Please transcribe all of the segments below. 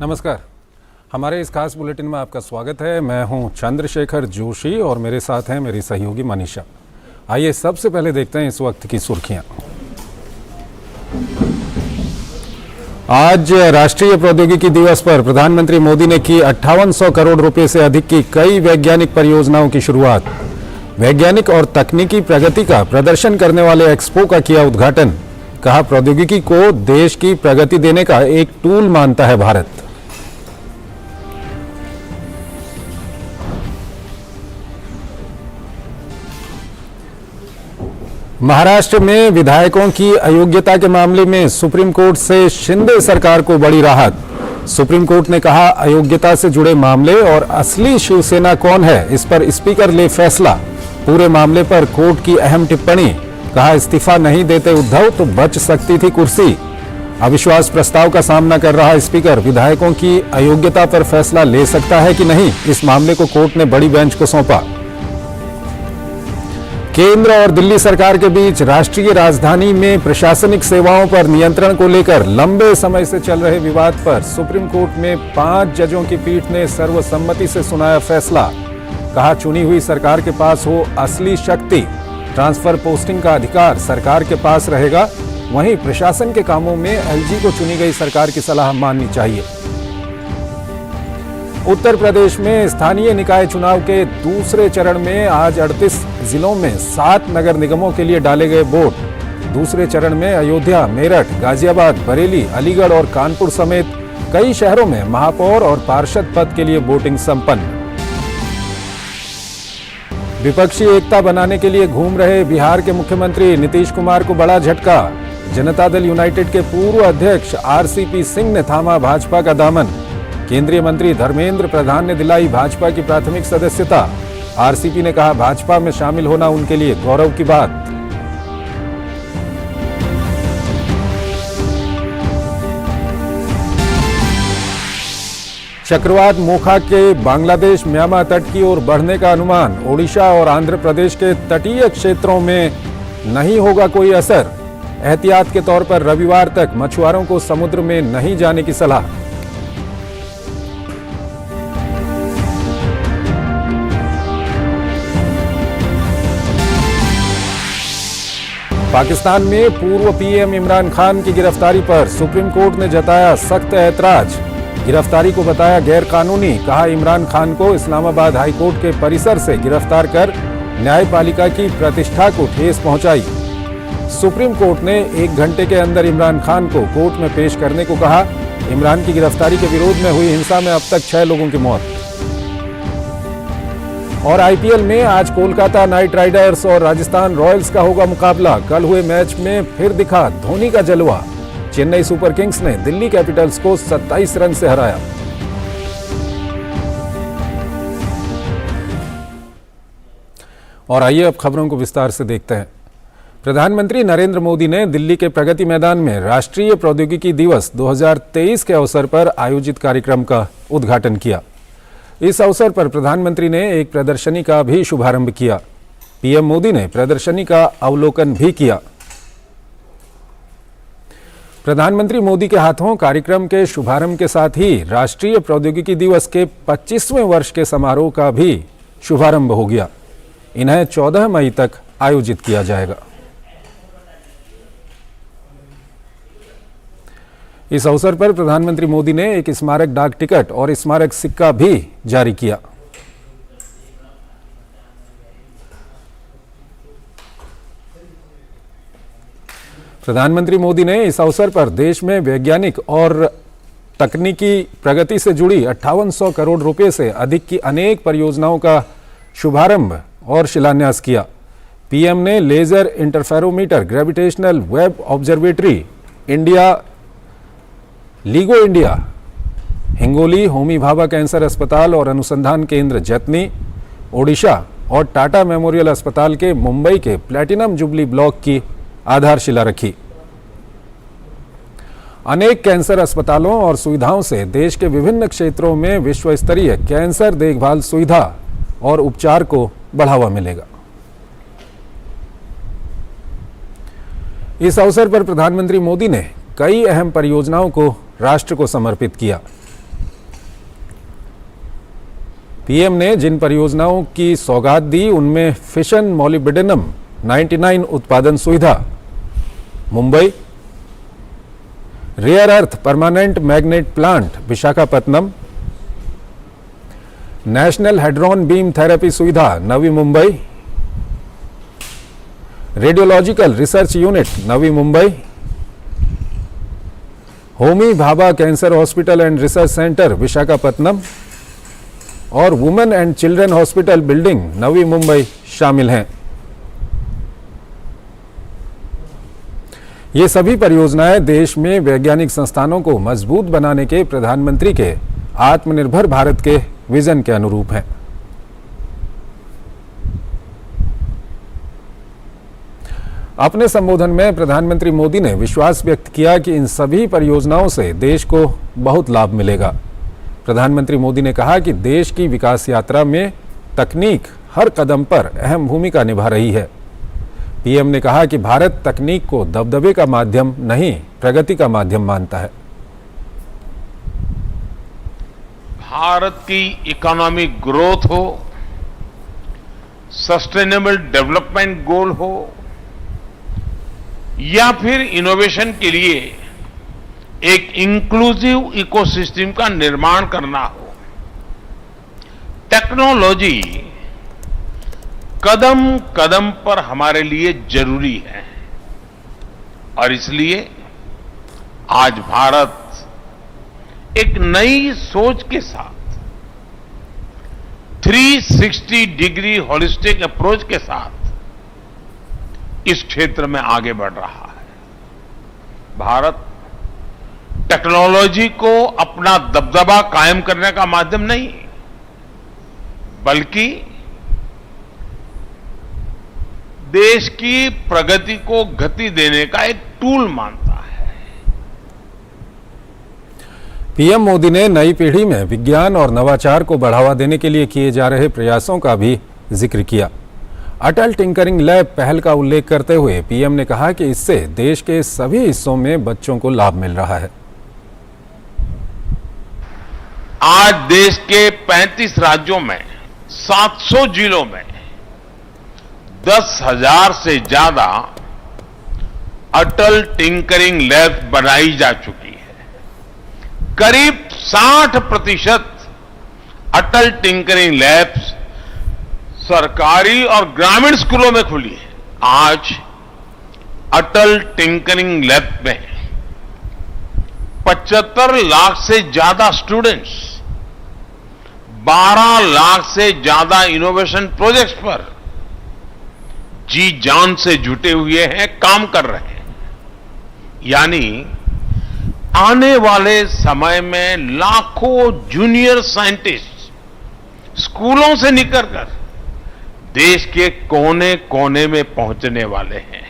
नमस्कार। हमारे इस खास बुलेटिन में आपका स्वागत है। मैं हूं चंद्रशेखर जोशी और मेरे साथ हैं मेरी सहयोगी मनीषा। आइए सबसे पहले देखते हैं इस वक्त की सुर्खियां। आज राष्ट्रीय प्रौद्योगिकी दिवस पर प्रधानमंत्री मोदी ने की 5800 करोड़ रुपए से अधिक की कई वैज्ञानिक परियोजनाओं की शुरुआत। वैज्ञानिक और तकनीकी प्रगति का प्रदर्शन करने वाले एक्सपो का किया उद्घाटन। कहा, प्रौद्योगिकी को देश की प्रगति देने का एक टूल मानता है भारत। महाराष्ट्र में विधायकों की अयोग्यता के मामले में सुप्रीम कोर्ट से शिंदे सरकार को बड़ी राहत। सुप्रीम कोर्ट ने कहा, अयोग्यता से जुड़े मामले और असली शिवसेना कौन है, इस पर स्पीकर ले फैसला। पूरे मामले पर कोर्ट की अहम टिप्पणी। कहा, इस्तीफा नहीं देते उद्धव तो बच सकती थी कुर्सी। अविश्वास प्रस्ताव का सामना कर रहा स्पीकर विधायकों की अयोग्यता पर फैसला ले सकता है कि नहीं, इस मामले को कोर्ट ने बड़ी बेंच को सौंपा। केंद्र और दिल्ली सरकार के बीच राष्ट्रीय राजधानी में प्रशासनिक सेवाओं पर नियंत्रण को लेकर लंबे समय से चल रहे विवाद पर सुप्रीम कोर्ट में 5 जजों की पीठ ने सर्वसम्मति से सुनाया फैसला। कहा, चुनी हुई सरकार के पास हो असली शक्ति, ट्रांसफर पोस्टिंग का अधिकार सरकार के पास रहेगा। वहीं प्रशासन के कामों में एलजी को चुनी गई सरकार की सलाह माननी चाहिए। उत्तर प्रदेश में स्थानीय निकाय चुनाव के दूसरे चरण में आज 38 जिलों में 7 नगर निगमों के लिए डाले गए वोट। दूसरे चरण में अयोध्या, मेरठ, गाजियाबाद, बरेली, अलीगढ़ और कानपुर समेत कई शहरों में महापौर और पार्षद पद के लिए वोटिंग संपन्न। विपक्षी एकता बनाने के लिए घूम रहे बिहार के मुख्यमंत्री नीतीश कुमार को बड़ा झटका। जनता दल यूनाइटेड के पूर्व अध्यक्ष आरसीपी सिंह ने थामा भाजपा का दामन। केंद्रीय मंत्री धर्मेंद्र प्रधान ने दिलाई भाजपा की प्राथमिक सदस्यता। आरसीपी ने कहा, भाजपा में शामिल होना उनके लिए गौरव की बात। चक्रवात मोखा के बांग्लादेश म्यांमार तट की ओर बढ़ने का अनुमान। ओडिशा और आंध्र प्रदेश के तटीय क्षेत्रों में नहीं होगा कोई असर। एहतियात के तौर पर रविवार तक मछुआरों को समुद्र में नहीं जाने की सलाह। पाकिस्तान में पूर्व पीएम इमरान खान की गिरफ्तारी पर सुप्रीम कोर्ट ने जताया सख्त ऐतराज। गिरफ्तारी को बताया गैरकानूनी। कहा, इमरान खान को इस्लामाबाद हाईकोर्ट के परिसर से गिरफ्तार कर न्यायपालिका की प्रतिष्ठा को ठेस पहुंचाई। सुप्रीम कोर्ट ने 1 घंटे के अंदर इमरान खान को कोर्ट में पेश करने को कहा। इमरान की गिरफ्तारी के विरोध में हुई हिंसा में अब तक 6 लोगों की मौत। और आईपीएल में आज कोलकाता नाइट राइडर्स और राजस्थान रॉयल्स का होगा मुकाबला। कल हुए मैच में फिर दिखा धोनी का जलवा। चेन्नई सुपर किंग्स ने दिल्ली कैपिटल्स को 27 रन से हराया। और आइए अब खबरों को विस्तार से देखते हैं। प्रधानमंत्री नरेंद्र मोदी ने दिल्ली के प्रगति मैदान में राष्ट्रीय प्रौद्योगिकी दिवस 2023 के अवसर पर आयोजित कार्यक्रम का उद्घाटन किया। इस अवसर पर प्रधानमंत्री ने एक प्रदर्शनी का भी शुभारंभ किया। पीएम मोदी ने प्रदर्शनी का अवलोकन भी किया। प्रधानमंत्री मोदी के हाथों कार्यक्रम के शुभारंभ के साथ ही राष्ट्रीय प्रौद्योगिकी दिवस के 25वें वर्ष के समारोह का भी शुभारंभ हो गया। इन्हें 14 मई तक आयोजित किया जाएगा। इस अवसर पर प्रधानमंत्री मोदी ने एक स्मारक डाक टिकट और स्मारक सिक्का भी जारी किया। प्रधानमंत्री मोदी ने इस अवसर पर देश में वैज्ञानिक और तकनीकी प्रगति से जुड़ी 5800 करोड़ रुपए से अधिक की अनेक परियोजनाओं का शुभारंभ और शिलान्यास किया। पीएम ने laser interferometer, gravitational wave observatory, LIGO India, Hingoli Homi Bhabha cancer अस्पताल और अनुसंधान केंद्र जतनी, ओडिशा और टाटा मेमोरियल अस्पताल के मुंबई के प्लैटिनम जुबली ब्लॉक की आधारशिला रखी। अनेक कैंसर अस्पतालों और सुविधाओं से देश के विभिन्न क्षेत्रों में विश्व स्तरीय कैंसर देखभाल सुविधा और उपचार को बढ़ावा मिलेगा। इस अवसर पर प्रधानमंत्री मोदी ने कई अहम परियोजनाओं को राष्ट्र को समर्पित किया। पीएम ने जिन परियोजनाओं की सौगात दी उनमें फिशन मोलिब्डेनम 99 उत्पादन सुविधा Mumbai, rare earth permanent magnet plant Visakhapatnam, national hadron beam therapy सुविधा Navi Mumbai, radiological research unit Navi Mumbai, Homi Bhabha cancer hospital and research centre Visakhapatnam और women and children hospital building Navi Mumbai शामिल हैं। ये सभी परियोजनाएं देश में वैज्ञानिक संस्थानों को मजबूत बनाने के प्रधानमंत्री के आत्मनिर्भर भारत के विजन के अनुरूप हैं। अपने संबोधन में प्रधानमंत्री मोदी ने विश्वास व्यक्त किया कि इन सभी परियोजनाओं से देश को बहुत लाभ मिलेगा। प्रधानमंत्री मोदी ने कहा कि देश की विकास यात्रा में तकनीक हर कदम पर अहम भूमिका निभा रही है। पीएम ने कहा कि भारत तकनीक को दबदबे का माध्यम नहीं, प्रगति का माध्यम मानता है। भारत की इकोनॉमिक ग्रोथ हो, सस्टेनेबल डेवलपमेंट गोल हो या फिर इनोवेशन के लिए एक इंक्लूसिव इकोसिस्टम का निर्माण करना हो, टेक्नोलॉजी कदम कदम पर हमारे लिए जरूरी है और इसलिए आज भारत एक नई सोच के साथ 360 डिग्री होलिस्टिक अप्रोच के साथ इस क्षेत्र में आगे बढ़ रहा है। भारत टेक्नोलॉजी को अपना दबदबा कायम करने का माध्यम नहीं, बल्कि देश की प्रगति को गति देने का एक टूल मानता है। पीएम मोदी ने नई पीढ़ी में विज्ञान और नवाचार को बढ़ावा देने के लिए किए जा रहे प्रयासों का भी जिक्र किया। अटल टिंकरिंग लैब पहल का उल्लेख करते हुए पीएम ने कहा कि इससे देश के सभी हिस्सों में बच्चों को लाभ मिल रहा है। आज देश के 35 राज्यों में 700 जिलों में 10,000 से ज्यादा अटल टिंकरिंग लैब बनाई जा चुकी है। करीब 60% अटल टिंकरिंग लैब्स सरकारी और ग्रामीण स्कूलों में खुली है। आज अटल टिंकरिंग लैब में 75 लाख से ज्यादा स्टूडेंट्स 12 लाख से ज्यादा इनोवेशन प्रोजेक्ट्स पर जी जान से जुटे हुए हैं, काम कर रहे हैं। यानी आने वाले समय में लाखों जूनियर साइंटिस्ट स्कूलों से निकलकर देश के कोने कोने में पहुंचने वाले हैं।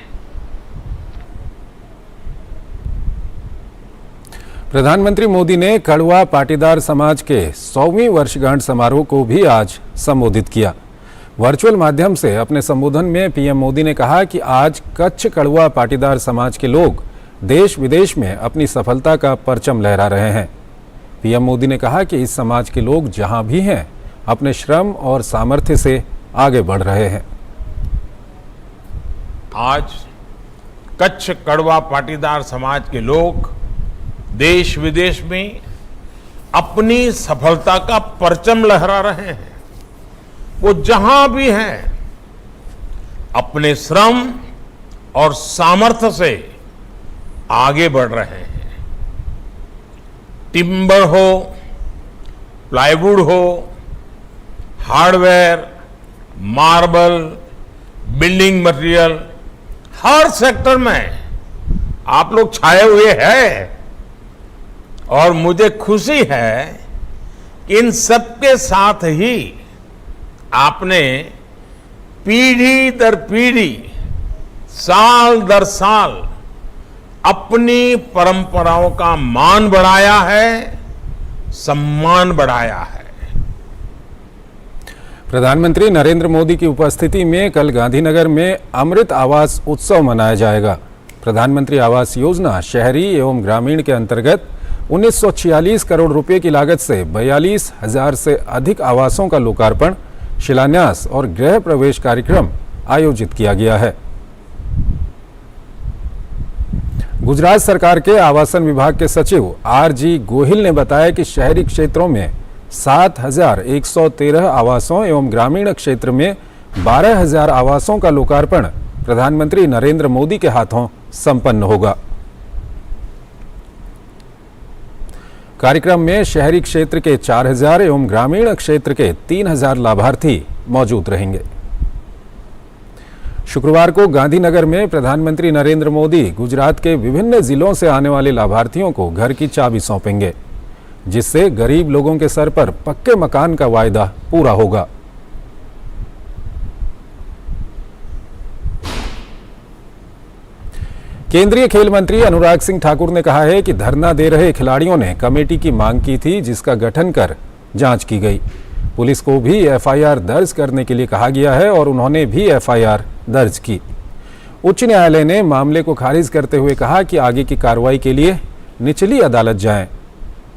प्रधानमंत्री मोदी ने कड़वा पाटीदार समाज के 100वीं वर्षगांठ समारोह को भी आज संबोधित किया। वर्चुअल माध्यम से अपने संबोधन में पीएम मोदी ने कहा कि आज कच्छ कड़वा पाटीदार समाज के लोग देश विदेश में अपनी सफलता का परचम लहरा रहे हैं। पीएम मोदी ने कहा कि इस समाज के लोग जहां भी हैं अपने श्रम और सामर्थ्य से आगे बढ़ रहे हैं। आज कच्छ कड़वा पाटीदार समाज के लोग देश विदेश में अपनी सफलता का परचम लहरा रहे हैं। वो जहां भी हैं अपने श्रम और सामर्थ्य से आगे बढ़ रहे हैं। टिम्बर हो, प्लाईवुड हो, हार्डवेयर, मार्बल, बिल्डिंग मटेरियल, हर सेक्टर में आप लोग छाए हुए हैं और मुझे खुशी है कि इन सबके साथ ही आपने पीढ़ी दर पीढ़ी, साल दर साल अपनी परंपराओं का मान बढ़ाया है, सम्मान बढ़ाया है। प्रधानमंत्री नरेंद्र मोदी की उपस्थिति में कल गांधीनगर में अमृत आवास उत्सव मनाया जाएगा। प्रधानमंत्री आवास योजना शहरी एवं ग्रामीण के अंतर्गत 1946 करोड़ रुपए की लागत से 42,000 से अधिक आवासों का लोकार्पण, शिलान्यास और गृह प्रवेश कार्यक्रम आयोजित किया गया है। गुजरात सरकार के आवासन विभाग के सचिव आर.जी. गोहिल ने बताया कि शहरी क्षेत्रों में 7,113 आवासों एवं ग्रामीण क्षेत्र में 12,000 आवासों का लोकार्पण प्रधानमंत्री नरेंद्र मोदी के हाथों संपन्न होगा। कार्यक्रम में शहरी क्षेत्र के 4,000 एवं ग्रामीण क्षेत्र के 3,000 लाभार्थी मौजूद रहेंगे। शुक्रवार को गांधीनगर में प्रधानमंत्री नरेंद्र मोदी गुजरात के विभिन्न जिलों से आने वाले लाभार्थियों को घर की चाबी सौंपेंगे, जिससे गरीब लोगों के सर पर पक्के मकान का वायदा पूरा होगा। केंद्रीय खेल मंत्री अनुराग सिंह ठाकुर ने कहा है कि धरना दे रहे खिलाड़ियों ने कमेटी की मांग की थी, जिसका गठन कर जांच की गई। पुलिस को भी एफआईआर दर्ज करने के लिए कहा गया है और उन्होंने भी एफआईआर दर्ज की। उच्च न्यायालय ने मामले को खारिज करते हुए कहा कि आगे की कार्रवाई के लिए निचली अदालत जाएं।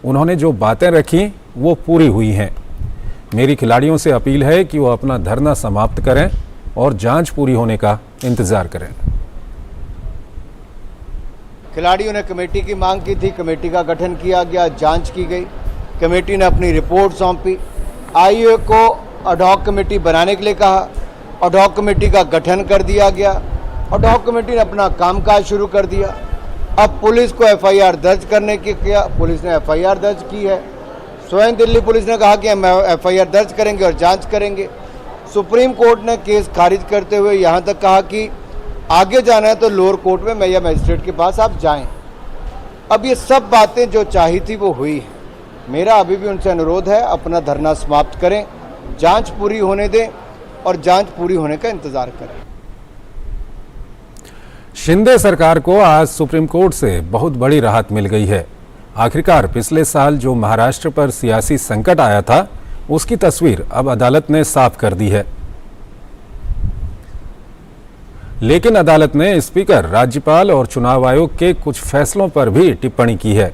उन्होंने जो बातें रखी वो पूरी हुई हैं। मेरी खिलाड़ियों से अपील है कि वो अपना धरना समाप्त करें और जांच पूरी होने का इंतजार करें। खिलाड़ियों ने कमेटी की मांग की थी, कमेटी का गठन किया गया, जांच की गई, कमेटी ने अपनी रिपोर्ट सौंपी, आईओए को अडॉक कमेटी बनाने के लिए कहा, अडॉक कमेटी का गठन कर दिया गया, अडॉक कमेटी ने अपना कामकाज शुरू कर दिया। अब पुलिस को एफआईआर दर्ज करने की किया, पुलिस ने एफआईआर दर्ज की है। स्वयं दिल्ली पुलिस ने कहा कि हम एफआईआर दर्ज करेंगे और जांच करेंगे। सुप्रीम कोर्ट ने केस खारिज करते हुए यहाँ तक कहा कि आगे जाना है तो लोअर कोर्ट में या मजिस्ट्रेट के पास आप जाएं। अब ये सब बातें जो चाही थी वो हुई है। मेरा अभी भी उनसे अनुरोध है, अपना धरना समाप्त करें, जांच पूरी होने दें और जांच पूरी होने का इंतजार करें। शिंदे सरकार को आज सुप्रीम कोर्ट से बहुत बड़ी राहत मिल गई है। आखिरकार पिछले साल जो महाराष्ट्र पर सियासी संकट आया था, उसकी तस्वीर अब अदालत ने साफ कर दी है। लेकिन अदालत ने स्पीकर, राज्यपाल और चुनाव आयोग के कुछ फैसलों पर भी टिप्पणी की है।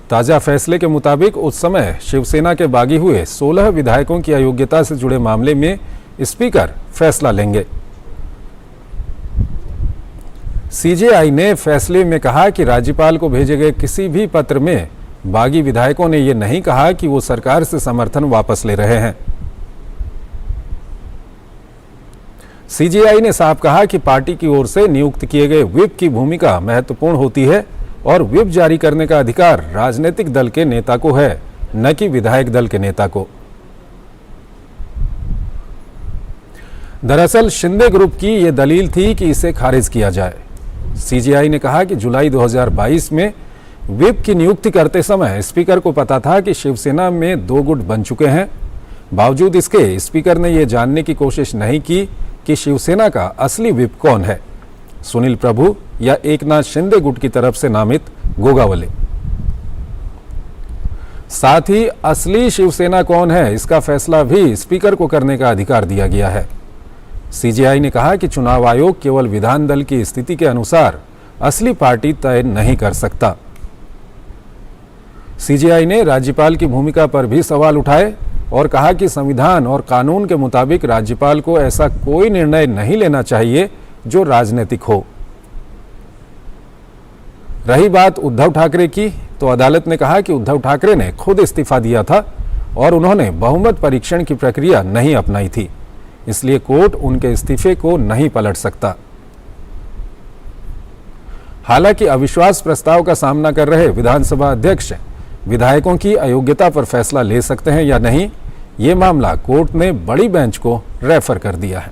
ताजा फैसले के मुताबिक उस समय शिवसेना के बागी हुए 16 विधायकों की अयोग्यता से जुड़े मामले में स्पीकर फैसला लेंगे। सीजेआई ने फैसले में कहा कि राज्यपाल को भेजे गए किसी भी पत्र में बागी विधायकों ने यह नहीं कहा कि वो सरकार से समर्थन वापस ले रहे हैं। सीजेआई ने साफ कहा कि पार्टी की ओर से नियुक्त किए गए व्हिप की भूमिका महत्वपूर्ण होती है और व्हिप जारी करने का अधिकार राजनीतिक दल के नेता को है, न कि विधायक दल के नेता को। दरअसल शिंदे ग्रुप की यह दलील थी कि इसे खारिज किया जाए। सीजेआई ने कहा कि जुलाई 2022 में व्हिप की नियुक्ति करते समय स्पीकर को पता था कि शिवसेना में 2 गुट बन चुके हैं। बावजूद इसके स्पीकर ने यह जानने की कोशिश नहीं की कि शिवसेना का असली व्हिप कौन है, सुनील प्रभु या एकनाथ शिंदे गुट की तरफ से नामित गोगावले। साथ ही असली शिवसेना कौन है, इसका फैसला भी स्पीकर को करने का अधिकार दिया गया है। सीजेआई ने कहा कि चुनाव आयोग केवल विधान दल की स्थिति के अनुसार असली पार्टी तय नहीं कर सकता। सीजेआई ने राज्यपाल की भूमिका पर भी सवाल उठाए और कहा कि संविधान और कानून के मुताबिक राज्यपाल को ऐसा कोई निर्णय नहीं लेना चाहिए जो राजनीतिक हो। रही बात उद्धव ठाकरे की, तो अदालत ने कहा कि उद्धव ठाकरे ने खुद इस्तीफा दिया था और उन्होंने बहुमत परीक्षण की प्रक्रिया नहीं अपनाई थी, इसलिए कोर्ट उनके इस्तीफे को नहीं पलट सकता। हालांकि अविश्वास प्रस्ताव का सामना कर रहे विधानसभा अध्यक्ष विधायकों की अयोग्यता पर फैसला ले सकते हैं या नहीं, ये मामला कोर्ट ने बड़ी बेंच को रेफर कर दिया है।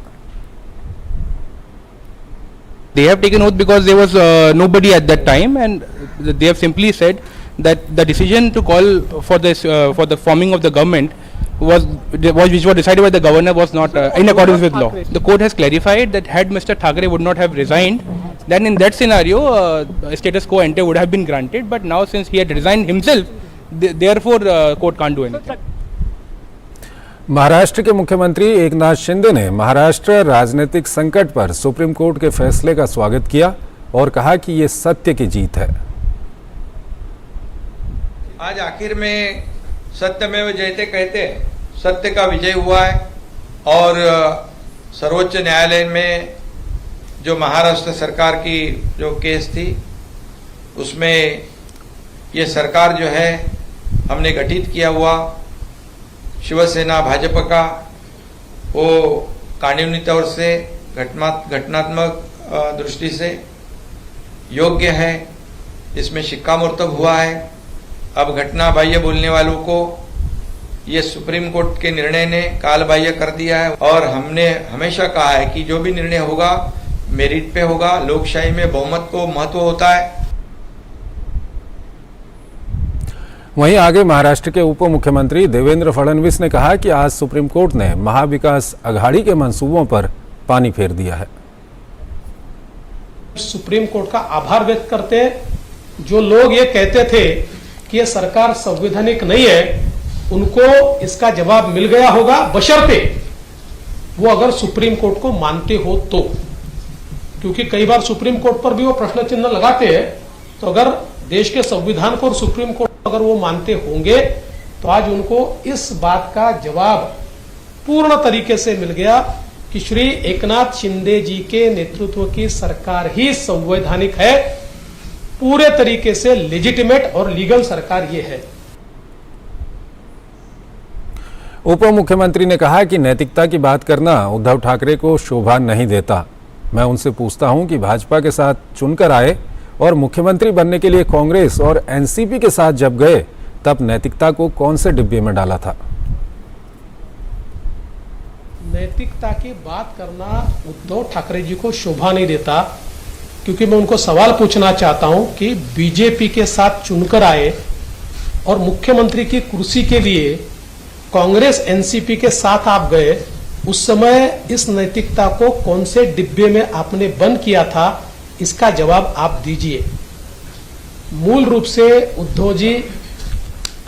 They have taken oath because there was nobody at that time, and they have simply said that the decision to call for this for the forming of the government which was decided by the governor was not in accordance with law. The court has clarified that had Mr. Thackeray would not have resigned, then in that scenario status quo ante would have been granted. But now since he had resigned himself, therefore court can't do anything. Maharashtra के मुख्यमंत्री एकनाथ शिंदे ने महाराष्ट्र राजनीतिक संकट पर supreme court के फैसले का स्वागत किया और कहा कि ये सत्य की जीत है। आज आखिर में सत्यमेव जयते कहते हैं, सत्य का विजय हुआ है और सर्वोच्च न्यायालय में जो महाराष्ट्र सरकार की जो केस थी उसमें ये सरकार जो है हमने गठित किया हुआ शिवसेना भाजपा का वो कानूनी तौर से घटनात्मक दृष्टि से योग्य है, इसमें शिक्कामोर्तब हुआ है। अब घटना बाह्य बोलने वालों को ये सुप्रीम कोर्ट के निर्णय ने काल बाह्य कर दिया है और हमने हमेशा कहा है कि जो भी निर्णय होगा मेरिट पे होगा। लोकशाही में बहुमत को महत्व होता है। वहीं आगे महाराष्ट्र के उप मुख्यमंत्री देवेंद्र फडणवीस ने कहा कि आज सुप्रीम कोर्ट ने महाविकास अघाड़ी के मंसूबों पर पानी फेर दिया है। सुप्रीम कोर्ट का आभार व्यक्त करते हैं। जो लोग ये कहते थे कि ये सरकार संवैधानिक नहीं है, उनको इसका जवाब मिल गया होगा, बशर्ते वो अगर सुप्रीम कोर्ट को मानते हो तो। क्योंकि कई बार सुप्रीम कोर्ट पर भी वो प्रश्न चिन्ह लगाते हैं। तो अगर देश के संविधान को और सुप्रीम कोर्ट अगर वो मानते होंगे तो आज उनको इस बात का जवाब पूर्ण तरीके से मिल गया कि श्री एकनाथ शिंदे जी के नेतृत्व की सरकार ही संवैधानिक है, पूरे तरीके से लेजिटिमेट और लीगल सरकार ये है। उप मुख्यमंत्री ने कहा कि नैतिकता की बात करना उद्धव ठाकरे को शोभा नहीं देता। मैं उनसे पूछता हूं कि भाजपा के साथ चुनकर आए और मुख्यमंत्री बनने के लिए कांग्रेस और एनसीपी के साथ जब गए तब नैतिकता को कौन से डिब्बे में डाला था। नैतिकता की बात करना उद्धव ठाकरे जी को शोभा नहीं देता, क्योंकि मैं उनको सवाल पूछना चाहता हूं कि बीजेपी के साथ चुनकर आए और मुख्यमंत्री की कुर्सी के लिए कांग्रेस एनसीपी के साथ आप गए, उस समय इस नैतिकता को कौन से डिब्बे में आपने बंद किया था, इसका जवाब आप दीजिए। मूल रूप से उद्धव जी,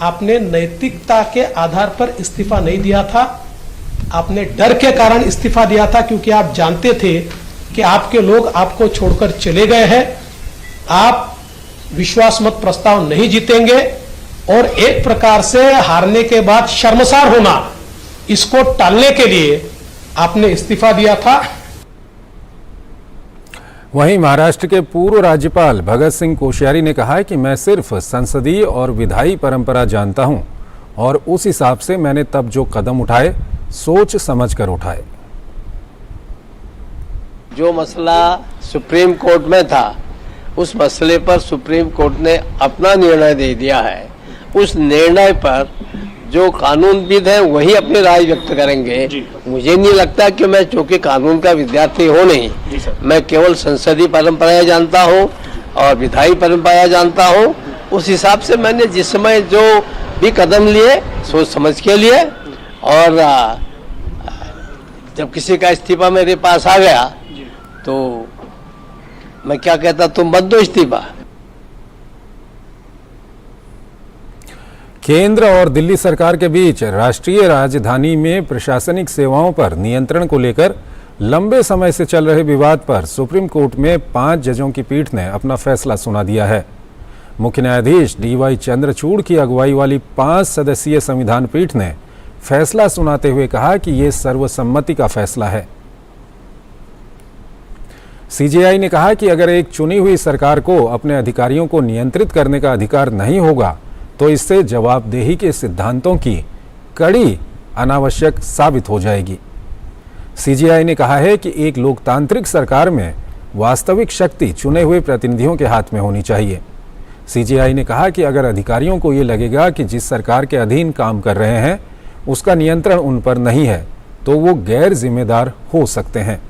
आपने नैतिकता के आधार पर इस्तीफा नहीं दिया था, आपने डर के कारण इस्तीफा दिया था, क्योंकि आप जानते थे कि आपके लोग आपको छोड़कर चले गए हैं, आप विश्वास मत प्रस्ताव नहीं जीतेंगे और एक प्रकार से हारने के बाद शर्मसार होना, इसको टालने के लिए आपने इस्तीफा दिया था। वहीं महाराष्ट्र के पूर्व राज्यपाल भगत सिंह कोश्यारी ने कहा कि मैं सिर्फ संसदीय और विधायी परंपरा जानता हूं और उस हिसाब से मैंने तब जो कदम उठाए सोच समझकर उठाए। जो मसला सुप्रीम कोर्ट में था उस मसले पर सुप्रीम कोर्ट ने अपना निर्णय दे दिया है। उस निर्णय पर जो कानूनविद हैं वही अपनी राय व्यक्त करेंगे। मुझे नहीं लगता कि मैं चूंकि कानून का विद्यार्थी हूँ नहीं, मैं केवल संसदीय परंपराएं जानता हूँ और विधायी परंपराएं जानता हूँ। उस हिसाब से मैंने जिस समय जो भी कदम लिए सोच समझ के लिए, और जब किसी का इस्तीफा मेरे पास आ गया तो मैं क्या कहता, तुम मत दो इस्तीफा। केंद्र और दिल्ली सरकार के बीच राष्ट्रीय राजधानी में प्रशासनिक सेवाओं पर नियंत्रण को लेकर लंबे समय से चल रहे विवाद पर सुप्रीम कोर्ट में 5 जजों की पीठ ने अपना फैसला सुना दिया है। मुख्य न्यायाधीश DY चंद्रचूड़ की अगुवाई वाली 5 सदस्यीय संविधान पीठ ने फैसला सुनाते हुए कहा कि ये सर्वसम्मति का फैसला है। CJI ने कहा कि अगर एक चुनी हुई सरकार को अपने अधिकारियों को नियंत्रित करने का अधिकार नहीं होगा तो इससे जवाबदेही के सिद्धांतों की कड़ी अनावश्यक साबित हो जाएगी। CJI ने कहा है कि एक लोकतांत्रिक सरकार में वास्तविक शक्ति चुने हुए प्रतिनिधियों के हाथ में होनी चाहिए। CJI ने कहा कि अगर अधिकारियों को ये लगेगा कि जिस सरकार के अधीन काम कर रहे हैं उसका नियंत्रण उन पर नहीं है तो वो गैर जिम्मेदार हो सकते हैं।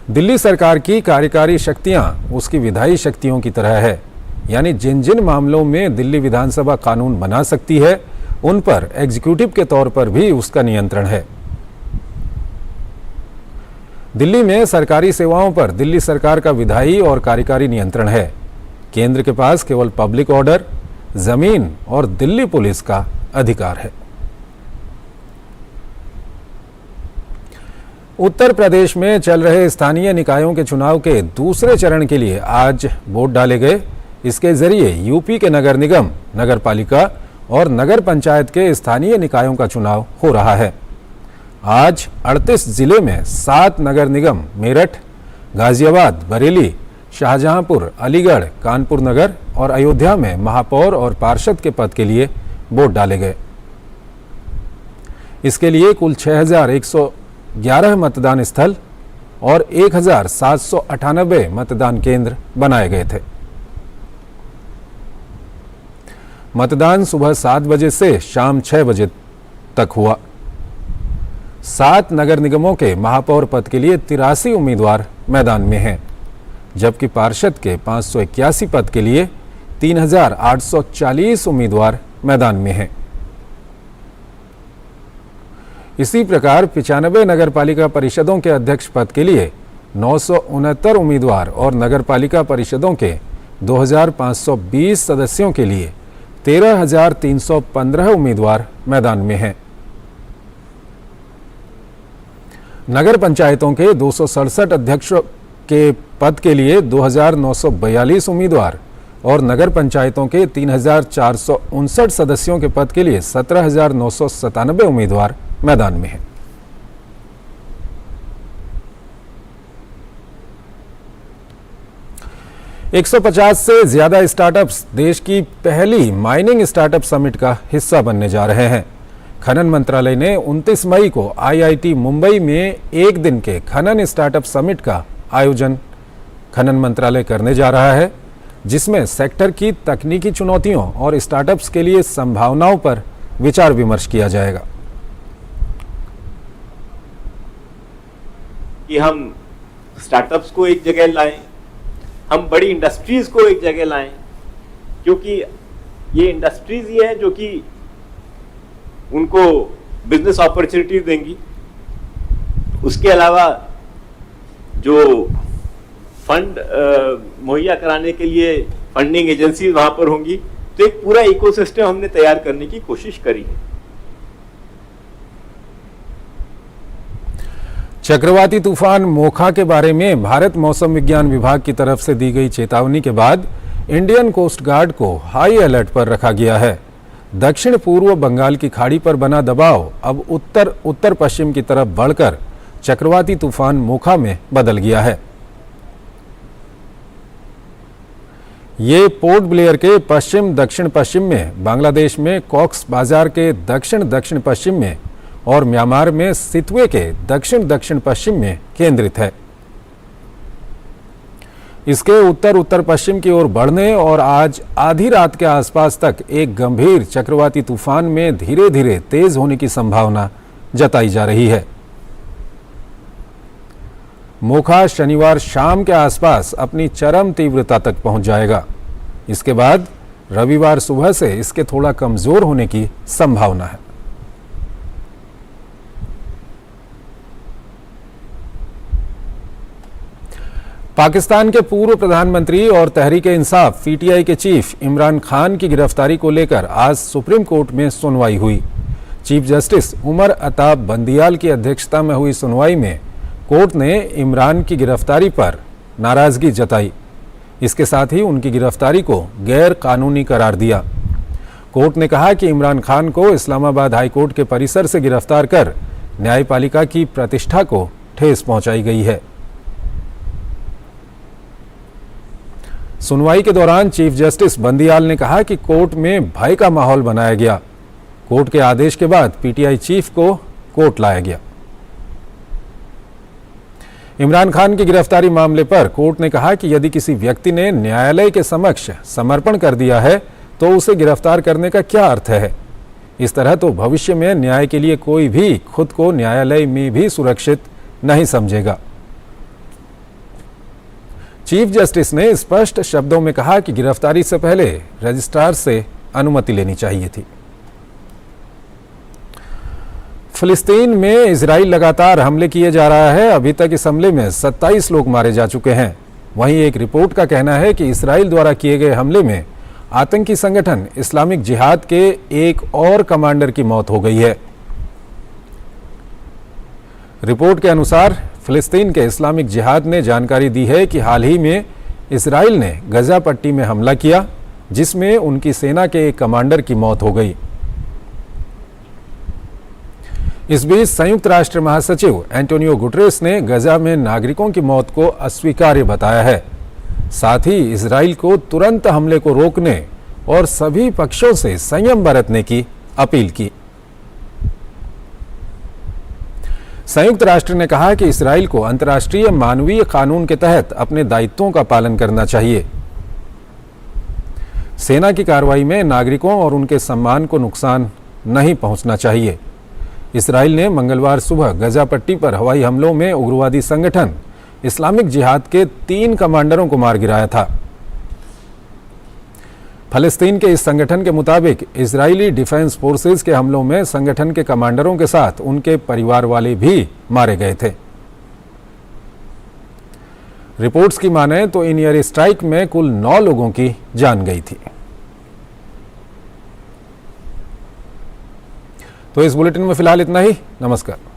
दिल्ली सरकार की कार्यकारी शक्तियां उसकी विधायी शक्तियों की तरह है, यानी जिन जिन मामलों में दिल्ली विधानसभा कानून बना सकती है उन पर एग्जीक्यूटिव के तौर पर भी उसका नियंत्रण है। दिल्ली में सरकारी सेवाओं पर दिल्ली सरकार का विधायी और कार्यकारी नियंत्रण है। केंद्र के पास केवल पब्लिक ऑर्डर, जमीन और दिल्ली पुलिस का अधिकार है। उत्तर प्रदेश में चल रहे स्थानीय निकायों के चुनाव के दूसरे चरण के लिए आज वोट डाले गए। इसके जरिए यूपी के नगर निगम, नगर पालिका और नगर पंचायत के स्थानीय निकायों का चुनाव हो रहा है। आज 38 जिले में 7 नगर निगम मेरठ, गाजियाबाद, बरेली, शाहजहांपुर, अलीगढ़, कानपुर नगर और अयोध्या में महापौर और पार्षद के पद के लिए वोट डाले गए। इसके लिए कुल 6,111 मतदान स्थल और 1,798 मतदान केंद्र बनाए गए थे। मतदान सुबह 7 बजे से शाम 6 बजे तक हुआ। 7 नगर निगमों के महापौर पद के लिए 83 उम्मीदवार मैदान में हैं, जबकि पार्षद के 581 पद के लिए 3,840 उम्मीदवार मैदान में हैं। इसी प्रकार 95 नगर पालिका परिषदों के अध्यक्ष पद के लिए 969 उम्मीदवार और नगर पालिका परिषदों के 2,520 सदस्यों के लिए 13,315 उम्मीदवार मैदान में हैं। नगर पंचायतों के 267 अध्यक्षों के पद के लिए 2,942 उम्मीदवार और नगर पंचायतों के 3,459 सदस्यों के पद के लिए 17,997 उम्मीदवार मैदान में हैं। एक 150 से ज्यादा स्टार्टअप्स देश की पहली माइनिंग स्टार्टअप समिट का हिस्सा बनने जा रहे हैं। खनन मंत्रालय ने 29 मई को IIT मुंबई में एक दिन के खनन स्टार्टअप समिट का आयोजन खनन मंत्रालय करने जा रहा है, जिसमें सेक्टर की तकनीकी चुनौतियों और स्टार्टअप्स के लिए संभावनाओं पर विचार विमर्श किया जाएगा। कि हम स्टार्टअप्स को एक जगह लाएं, हम बड़ी इंडस्ट्रीज को एक जगह लाएं, क्योंकि ये इंडस्ट्रीज ही हैं जो कि उनको बिजनेस अपॉर्चुनिटी देंगी। उसके अलावा जो फंड मुहैया कराने के लिए फंडिंग एजेंसी वहां पर होंगी, तो एक पूरा इकोसिस्टम हमने तैयार करने की कोशिश करी है। चक्रवाती तूफान मोखा के बारे में भारत मौसम विज्ञान विभाग की तरफ से दी गई चेतावनी के बाद इंडियन कोस्ट गार्ड को हाई अलर्ट पर रखा गया है। दक्षिण पूर्व बंगाल की खाड़ी पर बना दबाव अब उत्तर पश्चिम की तरफ बढ़कर चक्रवाती तूफान मोखा में बदल गया है। ये पोर्ट ब्लेयर के पश्चिम दक्षिण पश्चिम में, बांग्लादेश में कॉक्स बाजार के दक्षिण दक्षिण पश्चिम में और म्यांमार में सितवे के दक्षिण दक्षिण पश्चिम में केंद्रित है। इसके उत्तर पश्चिम की ओर बढ़ने और आज आधी रात के आसपास तक एक गंभीर चक्रवाती तूफान में धीरे धीरे तेज होने की संभावना जताई जा रही है। मोखा शनिवार शाम के आसपास अपनी चरम तीव्रता तक पहुंच जाएगा। इसके बाद रविवार सुबह से इसके थोड़ा कमजोर होने की संभावना है। पाकिस्तान के पूर्व प्रधानमंत्री और तहरीक-ए-इंसाफ PTI के चीफ इमरान खान की गिरफ्तारी को लेकर आज सुप्रीम कोर्ट में सुनवाई हुई। चीफ जस्टिस उमर अता बंदियाल की अध्यक्षता में हुई सुनवाई में कोर्ट ने इमरान की गिरफ्तारी पर नाराजगी जताई। इसके साथ ही उनकी गिरफ्तारी को गैर कानूनी करार दिया। कोर्ट ने कहा कि इमरान खान को इस्लामाबाद हाई कोर्ट के परिसर से गिरफ्तार कर न्यायपालिका की प्रतिष्ठा को ठेस पहुंचाई गई है। सुनवाई के दौरान चीफ जस्टिस बंदियाल ने कहा कि कोर्ट में भय का माहौल बनाया गया। कोर्ट के आदेश के बाद PTI चीफ को कोर्ट लाया गया। इमरान खान की गिरफ्तारी मामले पर कोर्ट ने कहा कि यदि किसी व्यक्ति ने न्यायालय के समक्ष समर्पण कर दिया है तो उसे गिरफ्तार करने का क्या अर्थ है। इस तरह तो भविष्य में न्याय के लिए कोई भी खुद को न्यायालय में भी सुरक्षित नहीं समझेगा। चीफ जस्टिस ने स्पष्ट शब्दों में कहा कि गिरफ्तारी से पहले रजिस्ट्रार से अनुमति लेनी चाहिए थी। फिलिस्तीन में इजराइल लगातार हमले किए जा रहा है। अभी तक इस हमले में 27 लोग मारे जा चुके हैं। वहीं एक रिपोर्ट का कहना है कि इजराइल द्वारा किए गए हमले में आतंकी संगठन इस्लामिक जिहाद के एक और कमांडर की मौत हो गई है। रिपोर्ट के अनुसार फिलिस्तीन के इस्लामिक जिहाद ने जानकारी दी है कि हाल ही में इजराइल ने गजा पट्टी में हमला किया, जिसमें उनकी सेना के एक कमांडर की मौत हो गई। इस बीच संयुक्त राष्ट्र महासचिव एंटोनियो गुटरेस ने गजा में नागरिकों की मौत को अस्वीकार्य बताया है। साथ ही इजराइल को तुरंत हमले को रोकने और सभी पक्षों से संयम बरतने की अपील की। संयुक्त राष्ट्र ने कहा कि इजराइल को अंतर्राष्ट्रीय मानवीय कानून के तहत अपने दायित्वों का पालन करना चाहिए। सेना की कार्रवाई में नागरिकों और उनके सम्मान को नुकसान नहीं पहुंचना चाहिए। इजराइल ने मंगलवार सुबह गजा पट्टी पर हवाई हमलों में उग्रवादी संगठन इस्लामिक जिहाद के 3 कमांडरों को मार गिराया था। फलस्तीन के इस संगठन के मुताबिक इजरायली डिफेंस फोर्सेस के हमलों में संगठन के कमांडरों के साथ उनके परिवार वाले भी मारे गए थे। रिपोर्ट्स की माने तो इन एयर स्ट्राइक में कुल 9 लोगों की जान गई थी। तो इस बुलेटिन में फिलहाल इतना ही। नमस्कार।